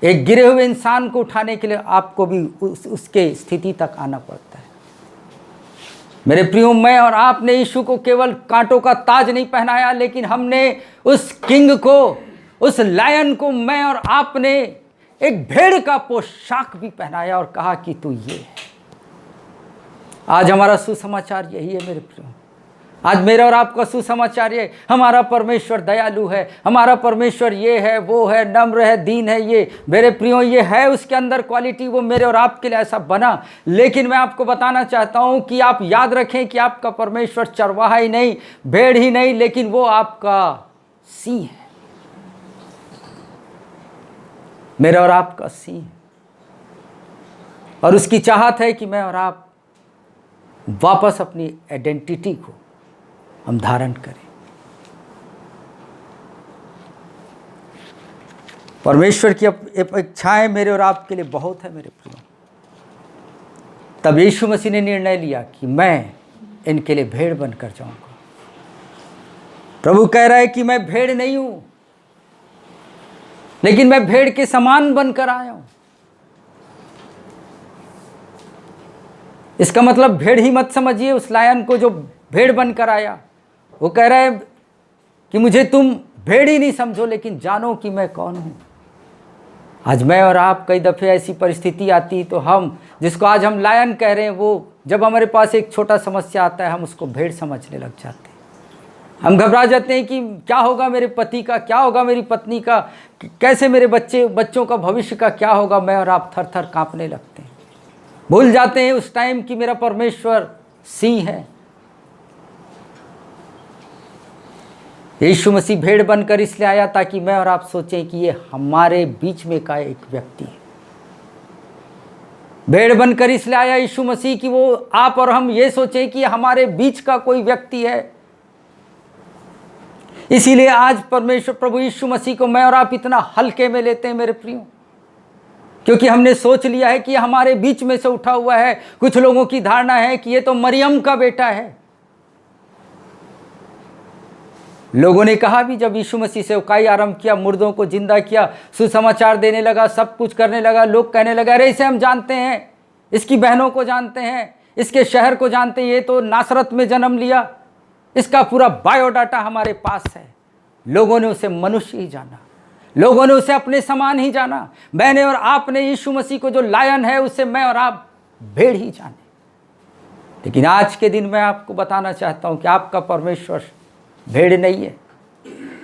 एक गिरे हुए इंसान को उठाने के लिए आपको भी उसके स्थिति तक आना पड़ता है। मेरे प्रियो, मैं और आपने यीशु को केवल कांटों का ताज नहीं पहनाया, लेकिन हमने उस किंग को, उस लायन को मैं और आपने एक भेड़ का पोशाक भी पहनाया और कहा कि तू ये है। आज हमारा सुसमाचार यही है मेरे प्रियो। आज मेरा और आपका सुसमाचार ये, हमारा परमेश्वर दयालु है, हमारा परमेश्वर ये है, वो है, नम्र है, दीन है। ये मेरे प्रियो, ये है उसके अंदर क्वालिटी, वो मेरे और आपके लिए ऐसा बना। लेकिन मैं आपको बताना चाहता हूं कि आप याद रखें कि आपका परमेश्वर चरवाहा ही नहीं, भेड़ ही नहीं, लेकिन वो आपका सिंह है। मेरा और आपका सिंह, और उसकी चाहत है कि मैं और आप वापस अपनी आइडेंटिटी को हम धारण करें। परमेश्वर की इच्छाएं मेरे और आपके लिए बहुत है मेरे प्रियो। तब यीशु मसीह ने निर्णय लिया कि मैं इनके लिए भेड़ बनकर जाऊंगा। प्रभु कह रहा है कि मैं भेड़ नहीं हूं, लेकिन मैं भेड़ के समान बनकर आया हूं। इसका मतलब भेड़ ही मत समझिए उस लायन को जो भेड़ बनकर आया। वो कह रहा है कि मुझे तुम भेड़ ही नहीं समझो, लेकिन जानो कि मैं कौन हूं। आज मैं और आप, कई दफ़े ऐसी परिस्थिति आती तो हम, जिसको आज हम लायन कह रहे हैं, वो जब हमारे पास एक छोटा समस्या आता है हम उसको भेड़ समझने लग जाते हैं। हम घबरा जाते हैं कि क्या होगा मेरे पति का, क्या होगा मेरी पत्नी का, कैसे मेरे बच्चों का भविष्य का क्या होगा। मैं और आप थर थर कांपने लगते हैं, भूल जाते हैं उस टाइम कि मेरा परमेश्वर सिंह है। यीशु मसीह भेड़ बनकर इसलिए आया ताकि मैं और आप सोचें कि ये हमारे बीच में का एक व्यक्ति है। भेड़ बनकर इसलिए आया यीशु मसीह कि वो आप और हम ये सोचें कि हमारे बीच का कोई व्यक्ति है। इसीलिए आज परमेश्वर प्रभु यीशु मसीह को मैं और आप इतना हल्के में लेते हैं मेरे प्रियो, क्योंकि हमने सोच लिया है कि हमारे बीच में से उठा हुआ है। कुछ लोगों की धारणा है कि ये तो मरियम का बेटा है। लोगों ने कहा भी, जब यीशु मसीह सेवकाई आरंभ किया, मुर्दों को जिंदा किया, सुसमाचार देने लगा, सब कुछ करने लगा, लोग कहने लगा अरे इसे हम जानते हैं, इसकी बहनों को जानते हैं, इसके शहर को जानते हैं, ये तो नासरत में जन्म लिया, इसका पूरा बायोडाटा हमारे पास है। लोगों ने उसे मनुष्य ही जाना, लोगों ने उसे अपने समान ही जाना। मैंने और आपने यीशु मसीह को जो लायन है उसे मैं और आप भेड़ ही जाने। लेकिन आज के दिन मैं आपको बताना चाहता हूं कि आपका परमेश्वर भेड़ नहीं है।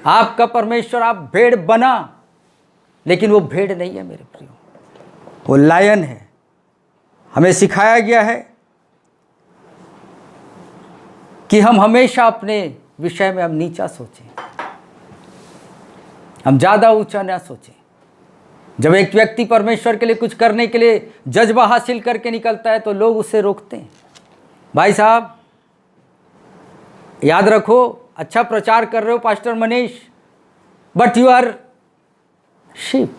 आपका परमेश्वर, आप भेड़ बना, लेकिन वो भेड़ नहीं है मेरे प्रियो, वो लायन है। हमें सिखाया गया है कि हम हमेशा अपने विषय में हम नीचा सोचें, हम ज़्यादा ऊंचा ना सोचें। जब एक व्यक्ति परमेश्वर के लिए कुछ करने के लिए जज्बा हासिल करके निकलता है तो लोग उसे रोकते हैं। भाई साहब याद रखो, अच्छा प्रचार कर रहे हो pastor Manish, but you are sheep.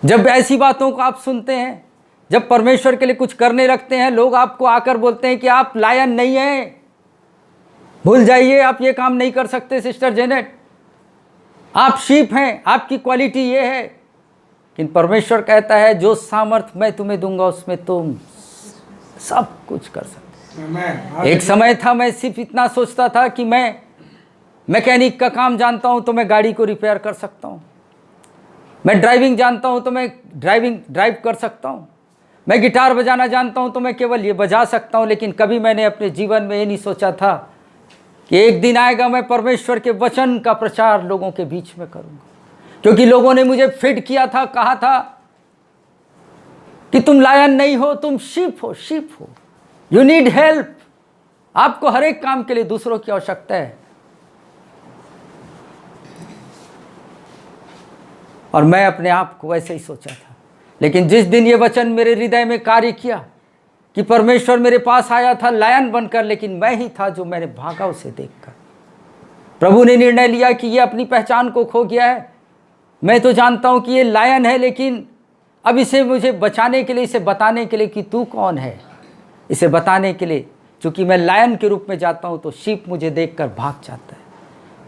जब ऐसी बातों को आप सुनते हैं, जब परमेश्वर के लिए कुछ करने लगते हैं, लोग आपको आकर बोलते हैं कि आप लायन नहीं हैं, भूल जाइए, आप ये काम नहीं कर सकते सिस्टर जेनेट, आप शीप हैं, आपकी क्वालिटी ये है। लेकिन परमेश्वर कहता है जो सामर्थ मैं तुम्हें दूंगा उसमें तुम सब कुछ कर सकते। एक समय था मैं सिर्फ इतना सोचता था कि मैं मैकेनिक का काम जानता हूं तो मैं गाड़ी को रिपेयर कर सकता हूं, मैं ड्राइविंग जानता हूं तो मैं ड्राइव कर सकता हूं, मैं गिटार बजाना जानता हूं तो मैं केवल ये बजा सकता हूं। लेकिन कभी मैंने अपने जीवन में ये नहीं सोचा था कि एक दिन आएगा मैं परमेश्वर के वचन का प्रचार लोगों के बीच में करूंगा, क्योंकि लोगों ने मुझे फिट किया था, कहा था कि तुम लायन नहीं हो, तुम शीप हो, शीप हो, यू नीड हेल्प। आपको हर एक काम के लिए दूसरों की आवश्यकता है। और मैं अपने आप को वैसे ही सोचा था। लेकिन जिस दिन ये वचन मेरे हृदय में कार्य किया कि परमेश्वर मेरे पास आया था लायन बनकर, लेकिन मैं ही था जो मैंने भागा उसे देखकर। प्रभु ने निर्णय लिया कि ये अपनी पहचान को खो गया है। मैं तो जानता हूं कि ये लायन है, लेकिन अब इसे मुझे बचाने के लिए, इसे बताने के लिए कि तू कौन है, इसे बताने के लिए, चूंकि मैं लायन के रूप में जाता हूं तो शीप मुझे देखकर भाग जाता है।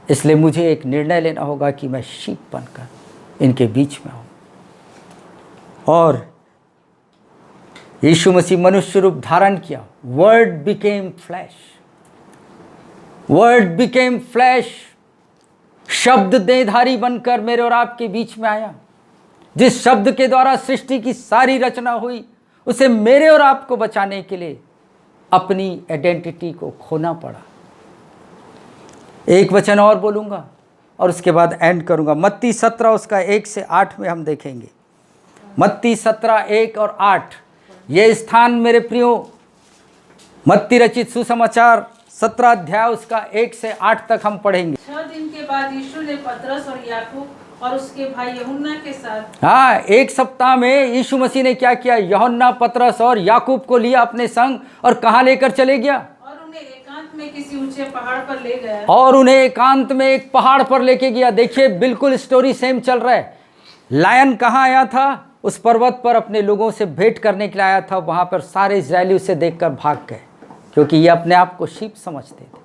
इसलिए मुझे एक निर्णय लेना होगा कि मैं शीप बनकर इनके बीच में हूं। और यीशु मसीह मनुष्य रूप धारण किया, word became flash, word became flash, शब्द देहधारी बनकर मेरे और आपके बीच में आया। जिस शब्द के द्वारा सृष्टि की सारी रचना हुई, उसे मेरे और आपको बचाने के लिए अपनी आइडेंटिटी को खोना पड़ा। एक वचन और बोलूंगा और उसके बाद एंड करूंगा। मत्ती 17 उसका 1 से 8 में हम देखेंगे। मत्ती 17 1 और 8 ये स्थान मेरे प्रियो, मत्ती रचित सुसमाचार 17 अध्याय उसका 1 से 8 तक हम पढ़ेंगे। 6 दिन के बाद यीशु ने पतरस और याकूब और उसके भाई यूहन्ना के साथ, हाँ, एक सप्ताह में यीशु मसीह ने क्या किया, यूहन्ना, पतरस और याकूब को लिया अपने संग और कहाँ लेकर चले गया, और उन्हें एकांत में किसी ऊंचे पहाड़ पर ले गया। और उन्हें एकांत में एक पहाड़ पर लेके गया। देखिए बिल्कुल स्टोरी सेम चल रहा है। लायन कहाँ आया था, उस पर्वत पर अपने लोगों से भेंट करने के लिए आया था। वहाँ पर सारे इजरायली उसे देखकर भाग गए, क्योंकि ये अपने आप को शीप समझते थे।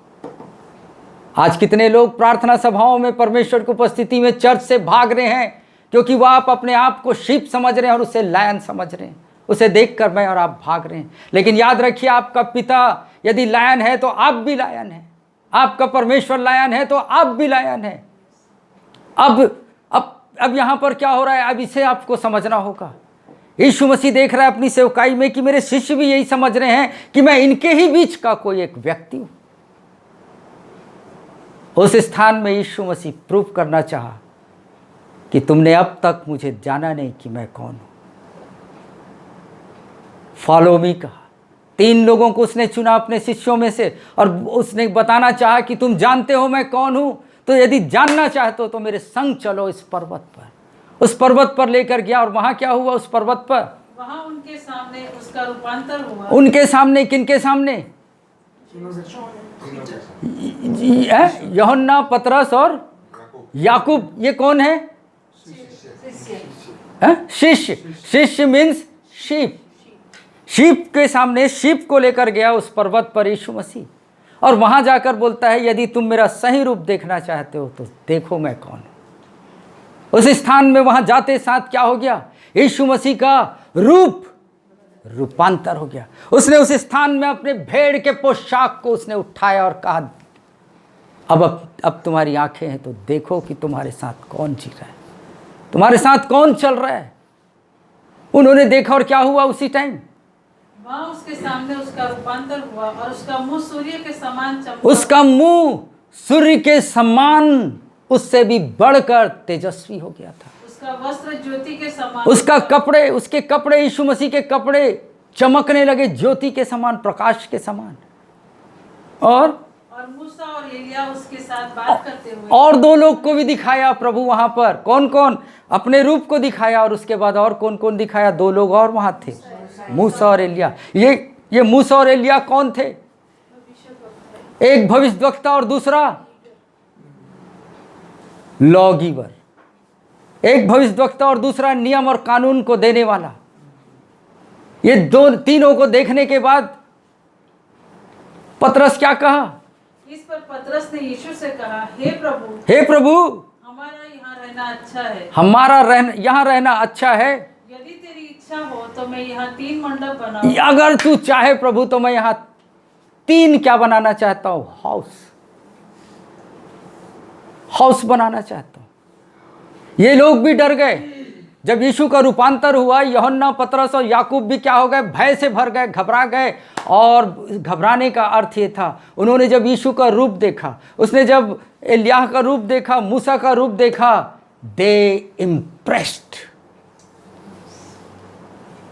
आज कितने लोग प्रार्थना सभाओं में परमेश्वर की उपस्थिति में चर्च से भाग रहे हैं, क्योंकि वह आप अपने आप को शीप समझ रहे हैं और उसे लायन समझ रहे हैं। उसे देखकर मैं और आप भाग रहे हैं। लेकिन याद रखिए, आपका पिता यदि लायन है तो आप भी लायन हैं, आपका परमेश्वर लायन है तो आप भी लायन हैं। अब यहाँ पर क्या हो रहा है, अब इसे आपको समझना होगा। यीशु मसीह देख रहा है अपनी सेवकाई में कि मेरे शिष्य भी यही समझ रहे हैं कि मैं इनके ही बीच का कोई एक व्यक्ति हूँ। उस स्थान में यीशु मसीह प्रूव करना चाहा कि तुमने अब तक मुझे जाना नहीं कि मैं कौन हूं। फॉलो मी कहा। 3 लोगों को उसने चुना अपने शिष्यों में से और उसने बताना चाहा कि तुम जानते हो मैं कौन हूं, तो यदि जानना चाहते हो तो मेरे संग चलो इस पर्वत पर। उस पर्वत पर लेकर गया और वहां क्या हुआ? उस पर्वत पर वहां उनके सामने उसका रूपांतर हुआ। उनके सामने, किनके सामने? यूहन्ना, पतरस और याकूब। ये कौन है? शिष्य। शिष्य मीन्स शीप। शीप के सामने, शीप को लेकर गया उस पर्वत पर यीशु मसीह, और वहां जाकर बोलता है यदि तुम मेरा सही रूप देखना चाहते हो तो देखो मैं कौन हूं। उस स्थान में वहां जाते साथ क्या हो गया? यीशु मसीह का रूपांतर हो गया। उसने उस स्थान में अपने भेड़ के पोशाक को उसने उठाया और कहा अब तुम्हारी आंखें हैं तो देखो कि तुम्हारे साथ कौन जी रहा है, तुम्हारे साथ कौन चल रहा है। उन्होंने देखा और क्या हुआ? उसी टाइम वहां उसके सामने उसका रूपांतर हुआ और उसका मुंह सूर्य के समान चमका। उसका मुंह सूर्य के समान, उससे भी बढ़कर तेजस्वी हो गया था। उसका वस्त्र ज्योति के समान, उसका कपड़े, उसके कपड़े, यीशु मसीह के कपड़े चमकने लगे ज्योति के समान, प्रकाश के समान। और मूसा और एलिया उसके साथ बात करते हुए। और 2 लोग को भी दिखाया प्रभु वहां पर। कौन कौन? अपने रूप को दिखाया, और उसके बाद और कौन कौन दिखाया? 2 लोग और वहां थे, मूसा और एलिया। ये मूसा और एलिया कौन थे? एक भविष्यवक्ता और दूसरा लॉ गिवर। एक भविष्यवक्ता और दूसरा नियम और कानून को देने वाला। ये तीनों को देखने के बाद पतरस क्या कहा? इस पर पतरस ने यीशु से कहा, हे प्रभु, हमारा यहाँ रहना अच्छा है। यहाँ रहना अच्छा है। यदि तेरी इच्छा हो तो मैं यहाँ 3 मंडप बनाऊं। अगर तू चाहे प्रभु तो मैं यहाँ 3 क्या बनाना चाहता हूं? हाउस बनाना चाहता हूं। ये लोग भी डर गए जब यीशु का रूपांतर हुआ। यूहन्ना, पतरस और याकूब भी क्या हो गए? भय से भर गए, घबरा गए। और घबराने का अर्थ ये था, उन्होंने जब यीशु का रूप देखा, उसने जब एलियाह का रूप देखा, मूसा का रूप देखा, दे इम्प्रेस्ड।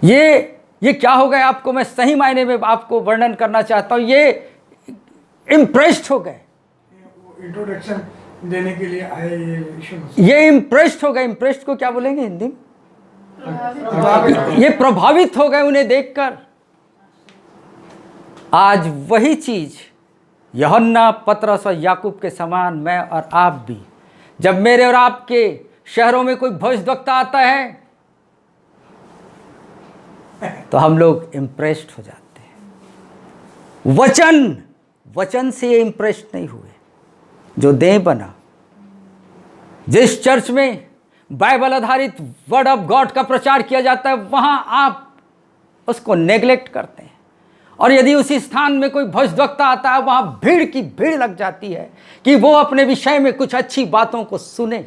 ये क्या हो गए? आपको मैं सही मायने में आपको वर्णन करना चाहता हूं। ये इम्प्रेस्ड हो गए। इंट्रोडक्शन देने के लिए आए यीशु मसीह। ये इम्प्रेस्ड हो गए। इम्प्रेस्ड को क्या बोलेंगे हिंदी में? ये प्रभावित हो गए उन्हें देखकर। आज वही चीज यूहन्ना, पतरस और याकूब के समान मैं और आप भी, जब मेरे और आपके शहरों में कोई भविष्यवक्ता आता है तो हम लोग इम्प्रेस्ड हो जाते हैं। वचन से इम्प्रेस्ड नहीं हुए जो देह बना। जिस चर्च में बाइबल आधारित वर्ड ऑफ गॉड का प्रचार किया जाता है, वहां आप उसको नेग्लेक्ट करते हैं। और यदि उसी स्थान में कोई भविष्यवक्ता आता है, वहां भीड़ की भीड़ लग जाती है कि वो अपने विषय में कुछ अच्छी बातों को सुने।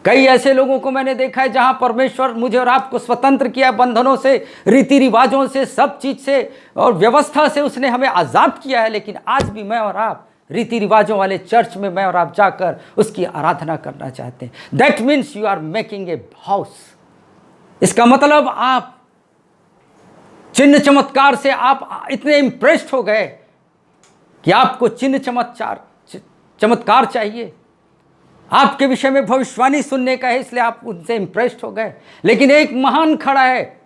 कई ऐसे लोगों को मैंने देखा है जहां परमेश्वर मुझे और आपको स्वतंत्र किया, बंधनों से, रीति रिवाजों से, सब चीज से और व्यवस्था से उसने हमें आजाद किया है। लेकिन आज भी मैं और आप रीति रिवाजों वाले चर्च में मैं और आप जाकर उसकी आराधना करना चाहते हैं। That means you are making a house. इसका मतलब आप चिन्ह चमत्कार से आप इतने इम्प्रेस्ड हो गए कि आपको चिन्ह चमत्कार चाहिए। आपके विषय में भविष्यवाणी सुनने का है, इसलिए आप उनसे इम्प्रेस्ड हो गए। लेकिन एक महान खड़ा है,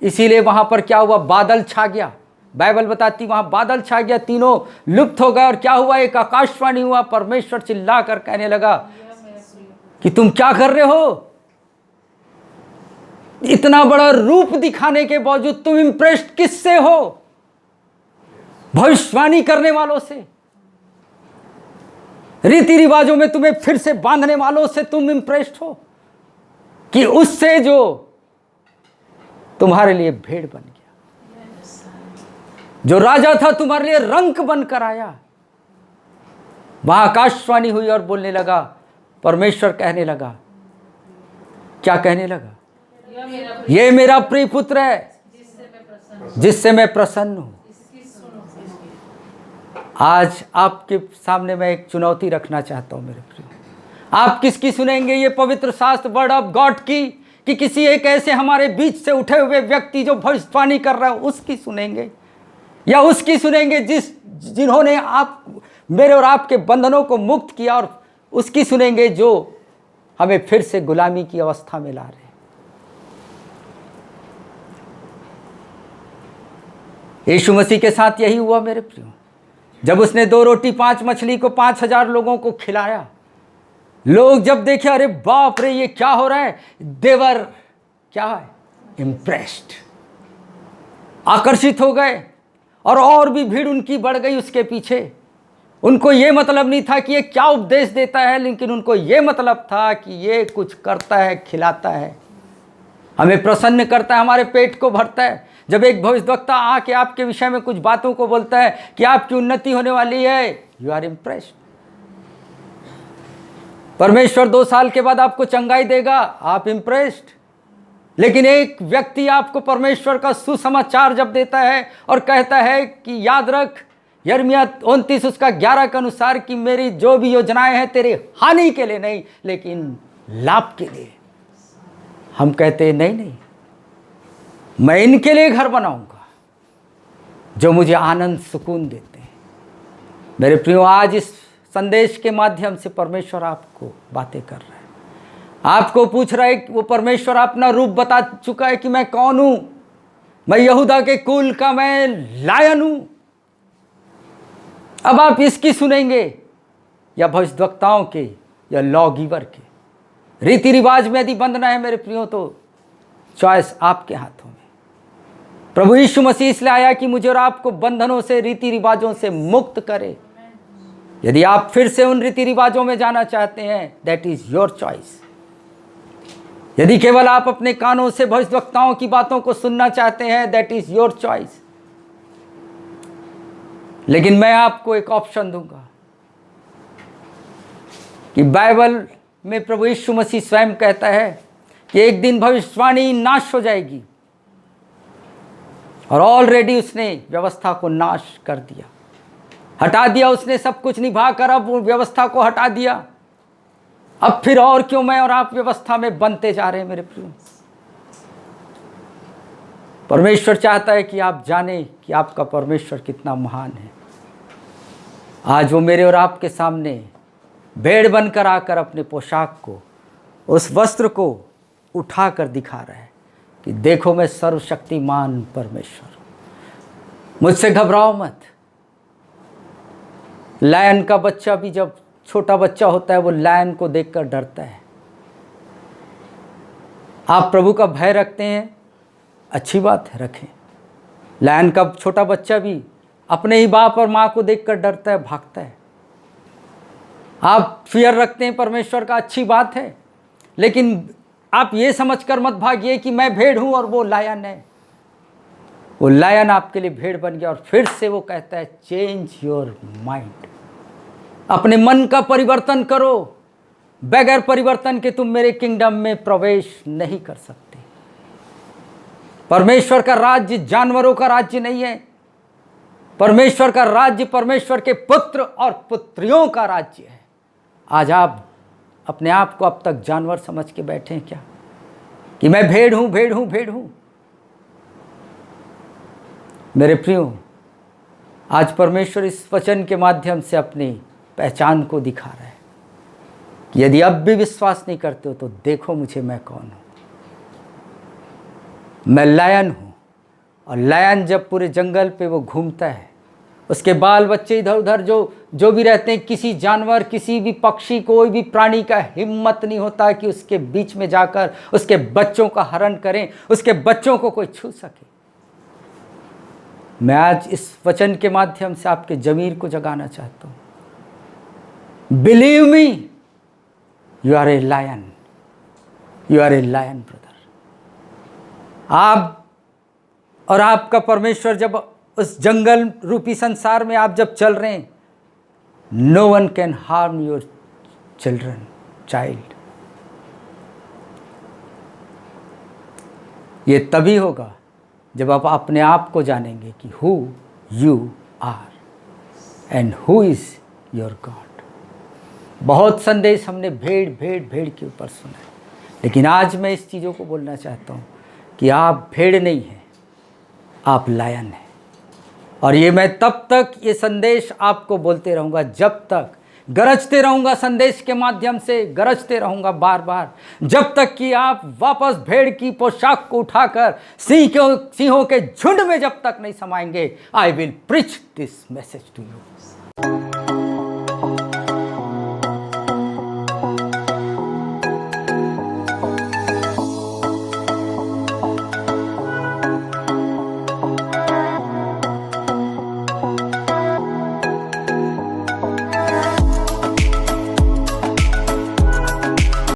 इसीलिए वहां पर क्या हुआ? बादल छा गया। बाइबल बताती वहां बादल छा गया, तीनों लुप्त हो गए। और क्या हुआ? एक आकाशवाणी हुआ। परमेश्वर चिल्ला कर कहने लगा कि तुम क्या कर रहे हो? इतना बड़ा रूप दिखाने के बावजूद तुम इम्प्रेस्ड किससे हो? भविष्यवाणी करने वालों से, रीति रिवाजों में तुम्हें फिर से बांधने वालों से तुम इम्प्रेस्ड हो, कि उससे जो तुम्हारे लिए भेड़ बन गया, जो राजा था तुम्हारे लिए रंक बनकर आया। वहां आकाशवाणी हुई और बोलने लगा, परमेश्वर कहने लगा, क्या कहने लगा? ये मेरा प्रिय पुत्र है जिससे मैं प्रसन्न हूं। आज आपके सामने मैं एक चुनौती रखना चाहता हूँ मेरे प्रियो। आप किसकी सुनेंगे? ये पवित्र शास्त्र वर्ड ऑफ गॉड की, कि किसी एक ऐसे हमारे बीच से उठे हुए व्यक्ति जो भविष्यवाणी कर रहा है उसकी सुनेंगे, या उसकी सुनेंगे जिन्होंने आप मेरे और आपके बंधनों को मुक्त किया, और उसकी सुनेंगे जो हमें फिर से गुलामी की अवस्था में ला रहे हैं। यीशु मसीह के साथ यही हुआ मेरे प्रियो। जब उसने 2 रोटी 5 मछली को 5000 लोगों को खिलाया, लोग जब देखे, अरे बाप रे ये क्या हो रहा है, देवर क्या है, इम्प्रेस्ड, आकर्षित हो गए, और भी भीड़ उनकी बढ़ गई उसके पीछे। उनको ये मतलब नहीं था कि ये क्या उपदेश देता है, लेकिन उनको ये मतलब था कि ये कुछ करता है, खिलाता है, हमें प्रसन्न करता है, हमारे पेट को भरता है। जब एक भविष्यवक्ता आके आपके विषय में कुछ बातों को बोलता है कि आपकी उन्नति होने वाली है, यू आर इम्प्रेस्ड। परमेश्वर 2 साल के बाद आपको चंगाई देगा, आप इम्प्रेस्ड। लेकिन एक व्यक्ति आपको परमेश्वर का सुसमाचार जब देता है और कहता है कि याद रख, यिर्मयाह 29 उसका 11 के अनुसार, कि मेरी जो भी योजनाएं हैं तेरे हानि के लिए नहीं लेकिन लाभ के लिए। हम कहते हैं नहीं, मैं इनके लिए घर बनाऊंगा जो मुझे आनंद सुकून देते हैं। मेरे प्रियो, आज इस संदेश के माध्यम से परमेश्वर आपको बातें कर रहा है, आपको पूछ रहा है कि वो परमेश्वर अपना रूप बता चुका है कि मैं कौन हूं। मैं यहूदा के कुल का मैं लायन हूं। अब आप इसकी सुनेंगे या भविष्यवक्ताओं के या लॉ गिवर के। रीति रिवाज में यदि बंधना है मेरे प्रियो, तो चॉइस आपके हाथों में। प्रभु यीशु मसीह इसलिए आया कि मुझे और आपको बंधनों से, रीति रिवाजों से मुक्त करे। यदि आप फिर से उन रीति रिवाजों में जाना चाहते हैं, दैट इज योर चॉइस। यदि केवल आप अपने कानों से भविष्यवक्ताओं की बातों को सुनना चाहते हैं, दैट इज योर चॉइस। लेकिन मैं आपको एक ऑप्शन दूंगा कि बाइबल में प्रभु यीशु मसीह स्वयं कहता है कि एक दिन भविष्यवाणी नाश हो जाएगी, और ऑलरेडी उसने व्यवस्था को नाश कर दिया, हटा दिया। उसने सब कुछ निभा कर अब वो व्यवस्था को हटा दिया। अब फिर और क्यों मैं और आप व्यवस्था में बनते जा रहे हैं मेरे प्रियो? परमेश्वर चाहता है कि आप जाने कि आपका परमेश्वर कितना महान है। आज वो मेरे और आपके सामने भेड़ बनकर आकर अपने पोशाक को, उस वस्त्र को उठाकर दिखा रहा है कि देखो मैं सर्वशक्तिमान परमेश्वर, मुझसे घबराओ मत। लायन का बच्चा भी जब छोटा बच्चा होता है वो लायन को देखकर डरता है। आप प्रभु का भय रखते हैं, अच्छी बात है, रखें। लायन का छोटा बच्चा भी अपने ही बाप और माँ को देखकर डरता है, भागता है। आप फियर रखते हैं परमेश्वर का, अच्छी बात है, लेकिन आप ये समझकर मत भागिए कि मैं भेड़ हूं और वो लायन है। वो लायन आपके लिए भेड़ बन गया, और फिर से वो कहता है चेंज योर माइंड, अपने मन का परिवर्तन करो। बगैर परिवर्तन के तुम मेरे किंगडम में प्रवेश नहीं कर सकते। परमेश्वर का राज्य जानवरों का राज्य नहीं है। परमेश्वर का राज्य परमेश्वर के पुत्र और पुत्रियों का राज्य है। आज आप अपने आप को अब तक जानवर समझ के बैठे हैं क्या, कि मैं भेड़ हूं, भेड़ हूं, भेड़ हूं? मेरे प्रियो, आज परमेश्वर इस वचन के माध्यम से अपनी पहचान को दिखा रहा है कि यदि अब भी विश्वास नहीं करते हो तो देखो मुझे, मैं कौन हूं। मैं लायन हूं, और लायन जब पूरे जंगल पे वो घूमता है, उसके बाल बच्चे इधर उधर जो भी रहते हैं, किसी जानवर, किसी भी पक्षी, कोई भी प्राणी का हिम्मत नहीं होता कि उसके बीच में जाकर उसके बच्चों का हरण करें, उसके बच्चों को कोई छू सके। मैं आज इस वचन के माध्यम से आपके जमीर को जगाना चाहता हूं। Believe me, you are a lion, you are a lion brother. आप और आपका परमेश्वर जब उस जंगल रूपी संसार में आप जब चल रहे हैं, no one can harm your children, child. ये तभी होगा जब आप अपने आप को जानेंगे कि who you are. And who is your God. बहुत संदेश हमने भेड़ भेड़ भेड़ के ऊपर सुना है, लेकिन आज मैं इस चीज़ों को बोलना चाहता हूँ कि आप भेड़ नहीं हैं, आप लायन हैं। और ये मैं तब तक ये संदेश आपको बोलते रहूँगा जब तक, गरजते रहूँगा संदेश के माध्यम से, गरजते रहूँगा बार बार, जब तक कि आप वापस भेड़ की पोशाक को उठाकर सिंहों के झुंड में जब तक नहीं समाएंगे। I will preach this message to you.